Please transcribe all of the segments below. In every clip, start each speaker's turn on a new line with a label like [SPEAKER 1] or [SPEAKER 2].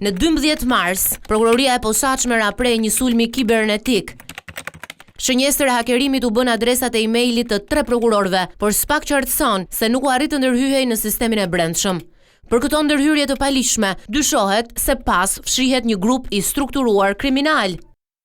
[SPEAKER 1] Në 12 mars, prokuroria e posaçme raprej një sulmi kibernetik. Shënjestër e hakerimit u bën adresat e emailit të 3 prokurorëve, por s'pak qartëson se nuk u arrit të ndërhyhej në sistemin e brendshëm. Për këto ndërhyrje të paligjshme, dyshohet se pas fshihet një grup i strukturuar kriminal.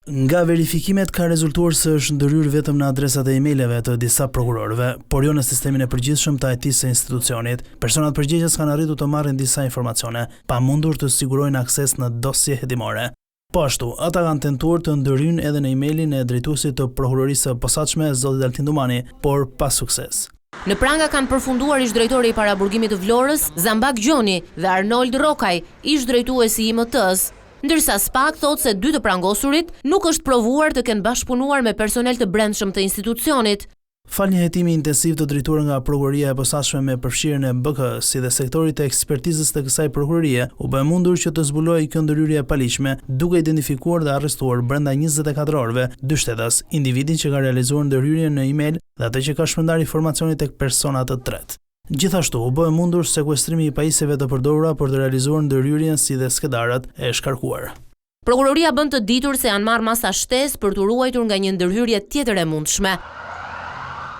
[SPEAKER 2] Nga verifikimet ka rezultuar se është ndërhyrë vetëm në adresat e emaileve të disa prokurorëve, por jo në sistemin e përgjithshëm të IT-së së institucionit. Personat përgjegjës kanë arritur të marrin disa informacione, pa mundur të sigurojnë akses në dosje hetimore. Po ashtu, ata kanë tentuar të ndërhyjnë edhe në emailin e drejtuesit të prokurorisë së posaçme, zoti Altin Dumani, por pa sukses.
[SPEAKER 1] Në pranga kanë përfunduar ish drejtori i paraburgimit të Vlorës, Zambak Gjoni, dhe Arnold Rokaj, ish drejtuesi i IMT-s. Ndërsa SPAK thot se 2 të prangosurit nuk është provuar të kenë bashkëpunuar me personel të brendshëm të institucionit.
[SPEAKER 2] Fal një hetimi intensiv të drejtuar nga prokuroria e posaçme me përfshirjen e BK, si dhe sektorit të ekspertizës të kësaj prokurorie, u bë mundur që të zbulojë kjo ndërhyrje e paligjshme, duke identifikuar dhe arrestuar brenda 24 orëve 2 shtetas, individin që ka realizuar ndërhyrjen në email dhe atë që ka shpërndar informacione tek persona të tretë. Gjithashtu, u bë mundur sekuestrimi i pajisjeve të përdorura për të realizuar ndërhyrjen si dhe skedarat e shkarkuar.
[SPEAKER 1] Prokuroria bën të ditur se janë marrë masa shtesë për të ruajtur nga një ndërhyrje tjetër e mundshme.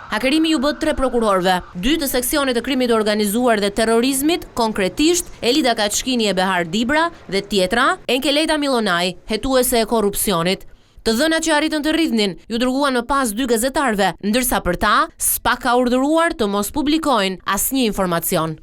[SPEAKER 1] Hakerimi u bë 3 prokurorëve, 2 të seksionit të krimit të organizuar dhe terrorizmit, konkretisht Elida Kaçkini e Behar Dibra dhe tjetra Enkeleta Milonaj, hetuese e korrupsionit. Të dhënat që arritën të rridhnin ju dërguan më pas 2 gazetarëve, ndërsa për ta SPAK ka urdhëruar të mos publikojnë asnjë informacion.